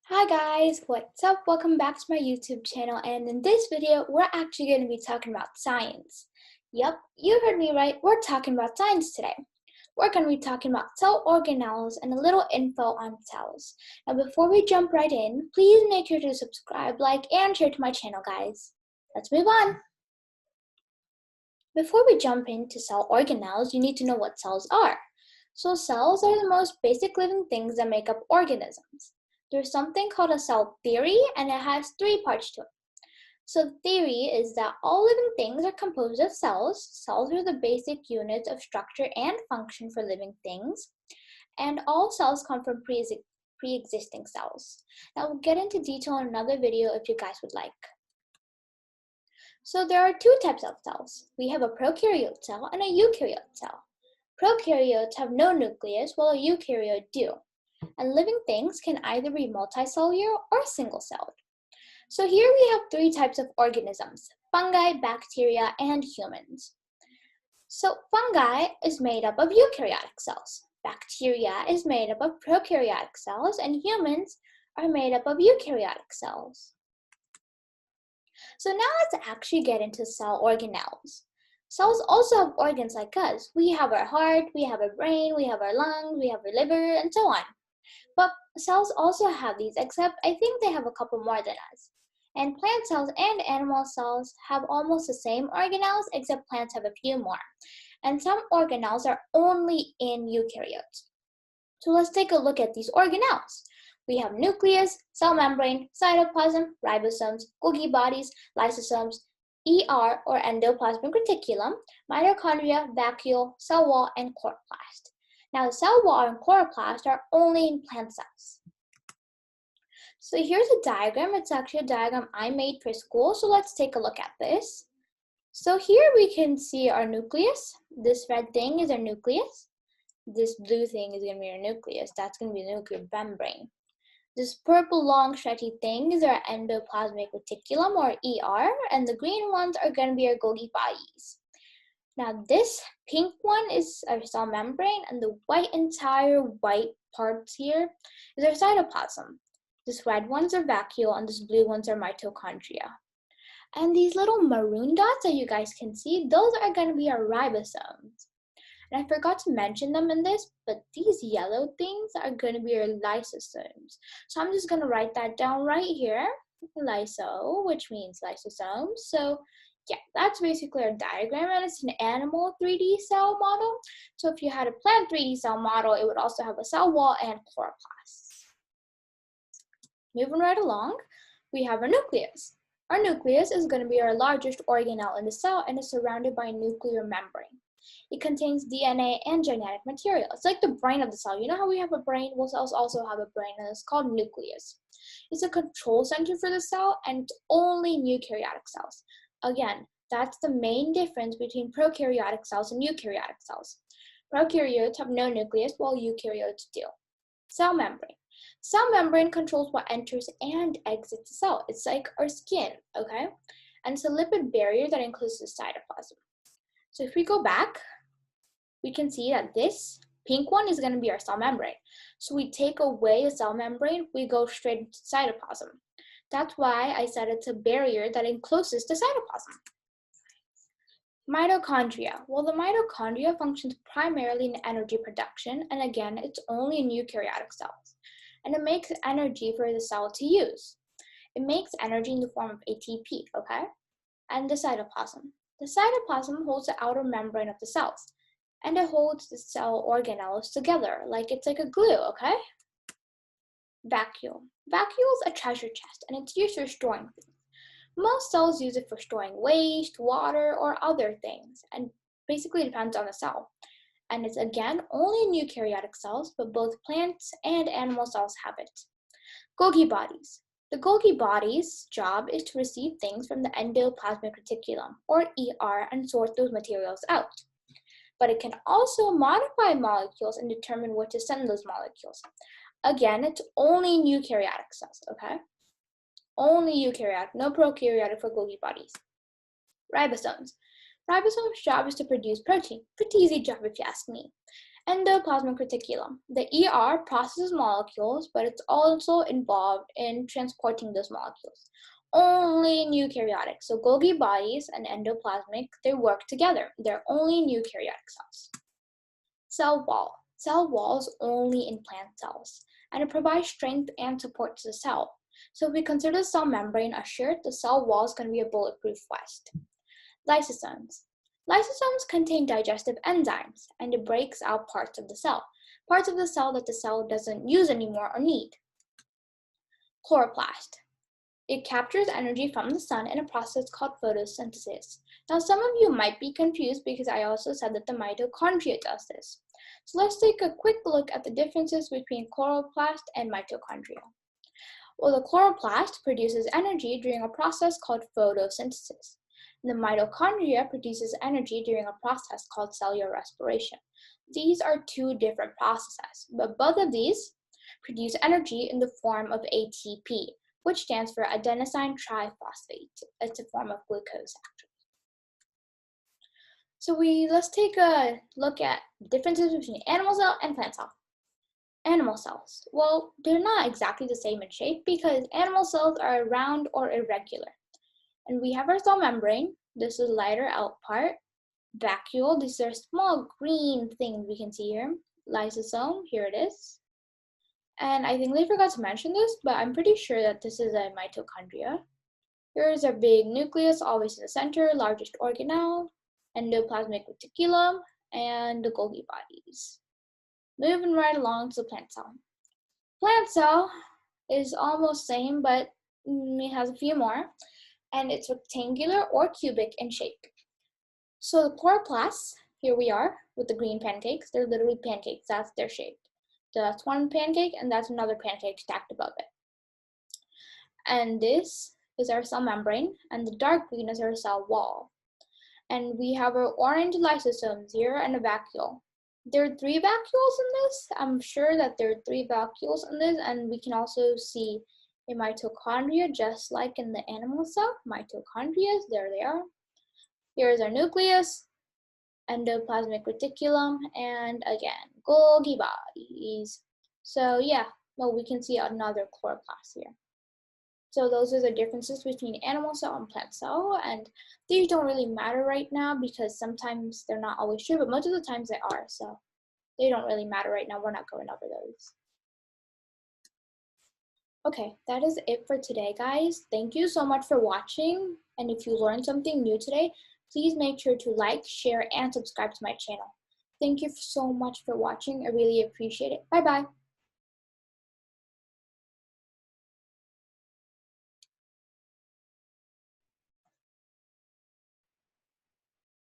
Hi guys, what's up? Welcome back to my YouTube channel, and in this video, we're actually going to be talking about science. Yep, you heard me right, we're talking about science today. We're going to be talking about cell organelles and a little info on cells. Now before we jump right in, please make sure to subscribe, like, and share to my channel, guys. Let's move on. Before we jump into cell organelles, you need to know what cells are. So cells are the most basic living things that make up organisms. There's something called a cell theory, and it has three parts to it. So the theory is that all living things are composed of cells. Cells are the basic units of structure and function for living things, and all cells come from pre-existing cells. Now we'll get into detail in another video if you guys would like. So there are two types of cells. We have a prokaryote cell and a eukaryote cell. Prokaryotes have no nucleus, while a eukaryote do. And living things can either be multicellular or single-celled. So here we have three types of organisms: fungi, bacteria, and humans. So fungi is made up of eukaryotic cells. Bacteria is made up of prokaryotic cells, and humans are made up of eukaryotic cells. So now let's actually get into cell organelles. Cells also have organs like us. We have our heart, we have our brain, we have our lungs, we have our liver, and so on. But cells also have these, except I think they have a couple more than us. And plant cells and animal cells have almost the same organelles, except plants have a few more. And some organelles are only in eukaryotes. So let's take a look at these organelles. We have nucleus, cell membrane, cytoplasm, ribosomes, Golgi bodies, lysosomes, ER or endoplasmic reticulum, mitochondria, vacuole, cell wall, and chloroplast. Now the cell wall and chloroplast are only in plant cells. So here's a diagram. It's actually a diagram I made for school, so let's take a look at this. So here we can see our nucleus. This red thing is our nucleus. This blue thing is going to be our nucleus. That's going to be the nuclear membrane. This purple long stretchy thing is our endoplasmic reticulum or ER, and the green ones are going to be our Golgi bodies. Now this pink one is our cell membrane, and the entire white parts here is our cytoplasm. This red ones are vacuole, and this blue ones are mitochondria. And these little maroon dots that you guys can see, those are going to be our ribosomes. And I forgot to mention them in this, but these yellow things are going to be our lysosomes. So I'm just going to write that down right here, lyso, which means lysosomes. So yeah, that's basically our diagram, and it's an animal 3D cell model. So if you had a plant 3D cell model, it would also have a cell wall and chloroplast. Moving right along, we have our nucleus. Our nucleus is going to be our largest organelle in the cell and is surrounded by a nuclear membrane. It contains DNA and genetic material. It's like the brain of the cell. You know how we have a brain? Well, cells also have a brain, and it's called nucleus. It's a control center for the cell, and it's only in eukaryotic cells. Again, that's the main difference between prokaryotic cells and eukaryotic cells. Prokaryotes have no nucleus, while eukaryotes do. Cell membrane. Cell membrane controls what enters and exits the cell. It's like our skin, okay? And it's a lipid barrier that includes the cytoplasm. So if we go back, we can see that this pink one is going to be our cell membrane. So we take away the cell membrane, we go straight into cytoplasm. That's why I said it's a barrier that encloses the cytoplasm. Mitochondria. Well, the mitochondria functions primarily in energy production, and again, it's only in eukaryotic cells. And it makes energy for the cell to use. It makes energy in the form of ATP, okay? And the cytoplasm. The cytoplasm holds the outer membrane of the cells, and it holds the cell organelles together, like it's like a glue, okay? Vacuole. Vacuole is a treasure chest, and it's used for storing things. Most cells use it for storing waste, water, or other things, and basically depends on the cell. And it's again only in eukaryotic cells, but both plants and animal cells have it. Golgi bodies. The Golgi body's job is to receive things from the endoplasmic reticulum, or ER, and sort those materials out. But it can also modify molecules and determine where to send those molecules. Again, it's only in eukaryotic cells, okay? Only eukaryotic, no prokaryotic for Golgi bodies. Ribosomes. Ribosomes' job is to produce protein. Pretty easy job if you ask me. Endoplasmic reticulum. The ER processes molecules, but it's also involved in transporting those molecules. Only in eukaryotic. So Golgi bodies and endoplasmic, they work together. They're only in eukaryotic cells. Cell wall. Cell wall is only in plant cells, and it provides strength and support to the cell. So if we consider the cell membrane a shirt, the cell wall is going to be a bulletproof vest. Lysosomes. Lysosomes contain digestive enzymes, and it breaks out parts of the cell that the cell doesn't use anymore or need. Chloroplast. It captures energy from the sun in a process called photosynthesis. Now, some of you might be confused because I also said that the mitochondria does this. So let's take a quick look at the differences between chloroplast and mitochondria. Well, the chloroplast produces energy during a process called photosynthesis. The mitochondria produces energy during a process called cellular respiration. These are two different processes, but both of these produce energy in the form of ATP, which stands for adenosine triphosphate. It's a form of glucose, actually. So let's take a look at differences between animal cell and plant cell. Animal cells. Well, they're not exactly the same in shape because animal cells are round or irregular. And we have our cell membrane. This is lighter out part. Vacuole. These are small green things we can see here. Lysosome. Here it is. And I think they forgot to mention this, but I'm pretty sure that this is a mitochondria. Here's our big nucleus, always in the center, largest organelle, endoplasmic reticulum, and the Golgi bodies. Moving right along to the plant cell. Plant cell is almost same, but it has a few more, and it's rectangular or cubic in shape. So the chloroplasts, here we are with the green pancakes. They're literally pancakes. That's their shape. That's one pancake, and that's another pancake stacked above it. And this is our cell membrane, and the dark green is our cell wall. And we have our orange lysosomes here and a vacuole. There are 3 vacuoles in this. I'm sure that there are 3 vacuoles in this, and we can also see a mitochondria just like in the animal cell. Mitochondria, there they are. Here is our nucleus, endoplasmic reticulum, and again, Golgi bodies. So yeah, well, we can see another chloroplast here. So those are the differences between animal cell and plant cell, and these don't really matter right now because sometimes they're not always true, but most of the times they are, so they don't really matter right now. We're not going over those. Okay, that is it for today, guys. Thank you so much for watching, and if you learned something new today, please make sure to like, share, and subscribe to my channel. Thank you so much for watching. I really appreciate it. Bye-bye.